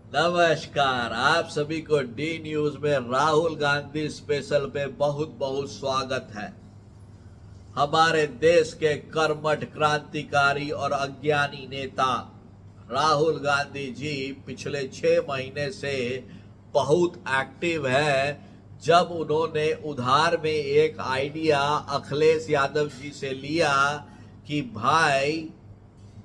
नमस्कार, आप सभी को डी न्यूज में राहुल गांधी स्पेशल पे बहुत बहुत स्वागत है। हमारे देश के कर्मठ क्रांतिकारी और अज्ञानी नेता राहुल गांधी जी पिछले 6 महीने से बहुत एक्टिव है। जब उन्होंने उधार में एक आइडिया अखिलेश यादव जी से लिया कि भाई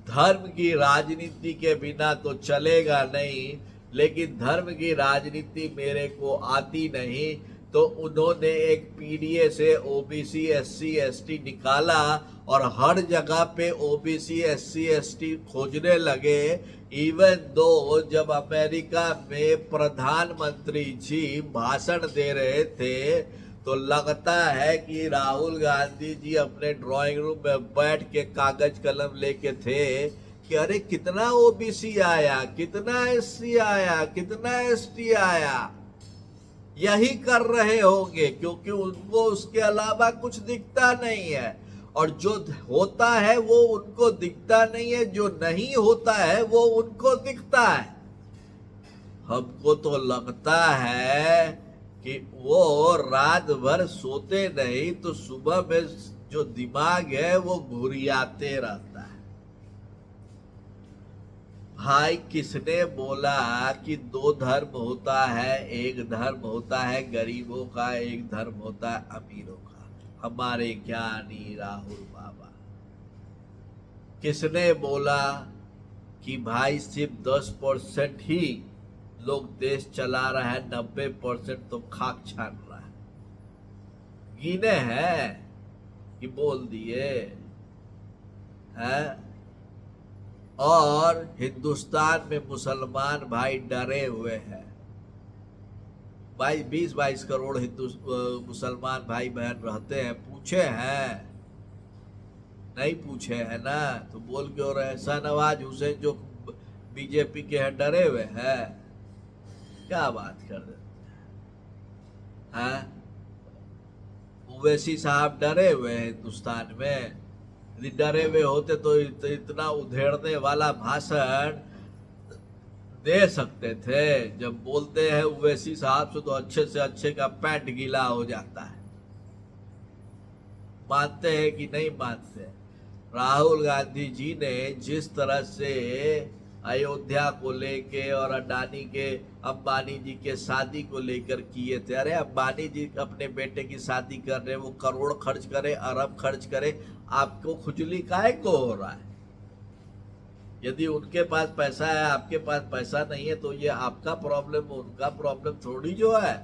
धर्म की राजनीति के बिना तो चलेगा नहीं, लेकिन धर्म की राजनीति मेरे को आती नहीं, तो उन्होंने एक पीडीए से ओबीसी एससी एसटी निकाला और हर जगह पे ओबीसी एससी एसटी खोजने लगे। इवन दो जब अमेरिका में प्रधानमंत्री जी भाषण दे रहे थे तो लगता है कि राहुल गांधी जी अपने ड्राइंग रूम में बैठ के कागज कलम लेके थे कि अरे कितना ओबीसी आया, कितना एससी आया, कितना एसटी आया। यही कर रहे होंगे क्योंकि उनको उसके अलावा कुछ दिखता नहीं है, और जो होता है वो उनको दिखता नहीं है, जो नहीं होता है वो उनको दिखता है। हमको तो लगता है कि वो रात भर सोते नहीं तो सुबह में जो दिमाग है वो घुरियाते रहता है। भाई किसने बोला कि दो धर्म होता है? एक धर्म होता है गरीबों का, एक धर्म होता है अमीरों का। हमारे ज्ञानी राहुल बाबा। किसने बोला कि भाई सिर्फ 10% ही लोग देश चला रहा है, 90% तो खाक छान रहा है? गिने हैं कि बोल दिए हैं? और हिंदुस्तान में मुसलमान भाई डरे हुए हैं। 20-22 करोड़ हिंदू मुसलमान भाई बहन रहते हैं। पूछे हैं? नहीं पूछे हैं ना, तो बोल क्यों रहे? शाहनवाज हुसैन जो बीजेपी के हैं डरे हुए हैं? क्या बात कर देते हैं? ओवैसी साहब डरे हुए हैं हिंदुस्तान में? यदि डरे हुए होते तो इतना उधेड़ने वाला भाषण दे सकते थे। जब बोलते हैं ओवैसी साहब से तो अच्छे से अच्छे का पैंट गीला हो जाता है। मानते हैं कि नहीं मानते? राहुल गांधी जी ने जिस तरह से अयोध्या को लेके और अडानी के अंबानी जी के शादी को लेकर किए थे, अरे अंबानी जी अपने बेटे की शादी कर रहे, वो करोड़ खर्च करे, अरब खर्च करे, आपको खुजली काहे को हो रहा है? यदि उनके पास पैसा है, आपके पास पैसा नहीं है, तो ये आपका प्रॉब्लम, उनका प्रॉब्लम थोड़ी जो है।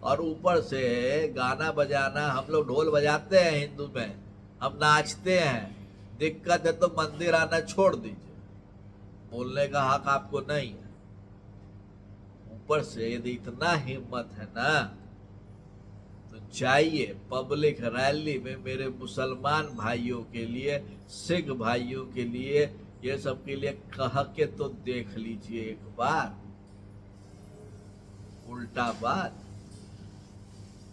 और ऊपर से गाना बजाना, हम लोग ढोल बजाते हैं हिंदू में, हम नाचते हैं। दिक्कत है तो मंदिर आना छोड़ दीजिए, बोलने का हक आपको नहीं है। ऊपर से यदि इतना हिम्मत है ना तो जाइए पब्लिक रैली में मेरे मुसलमान भाइयों के लिए, सिख भाइयों के लिए, ये सब के लिए कह के तो देख लीजिए एक बार। उल्टा बात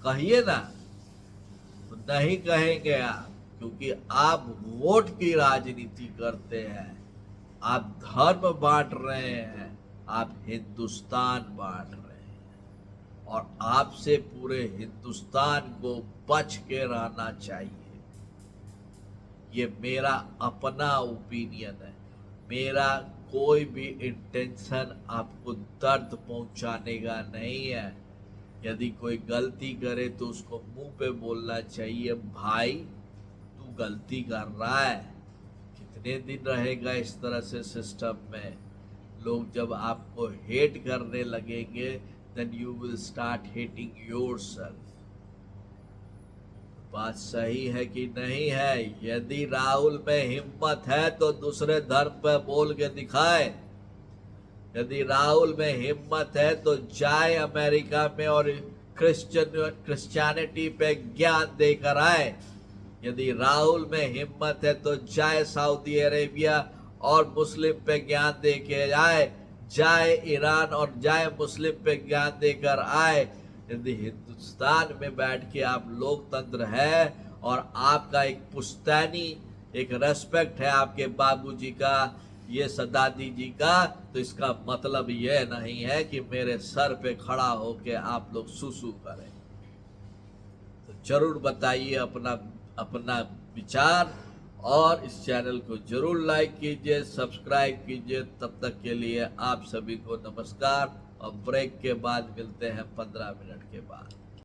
कहिए ना, तो नहीं कहेंगे आप, क्योंकि आप वोट की राजनीति करते हैं, आप धर्म बांट रहे हैं, आप हिंदुस्तान बांट रहे हैं, और आपसे पूरे हिंदुस्तान को बच के रहना चाहिए। ये मेरा अपना ओपिनियन है। मेरा कोई भी इंटेंशन आपको दर्द पहुंचाने का नहीं है। यदि कोई गलती करे तो उसको मुंह पे बोलना चाहिए, भाई तू गलती कर रहा है। कितने दिन रहेगा इस तरह से सिस्टम में? लोग जब आपको हेट करने लगेंगे, then you will start hating yourself। बात सही है कि नहीं है? यदि राहुल में हिम्मत है तो दूसरे धर्म पर बोल के दिखाए। यदि राहुल में हिम्मत है तो जाए अमेरिका में और क्रिश्चियनिटी पे ज्ञान देकर आए। यदि राहुल में हिम्मत है तो जाए सऊदी अरेबिया और मुस्लिम पे ज्ञान दे के आए, जाए ईरान और जाए मुस्लिम पे ज्ञान देकर आए। यदि हिंदुस्तान में बैठ के आप लोकतंत्र है और आपका एक पुश्तैनी एक रेस्पेक्ट है आपके बाबूजी का ये सदादी जी का, तो इसका मतलब यह नहीं है कि मेरे सर पे खड़ा होके आप लोग सुसु करें। तो जरूर बताइए अपना अपना विचार, और इस चैनल को जरूर लाइक कीजिए, सब्सक्राइब कीजिए। तब तक के लिए आप सभी को नमस्कार, और ब्रेक के बाद मिलते हैं 15 मिनट के बाद।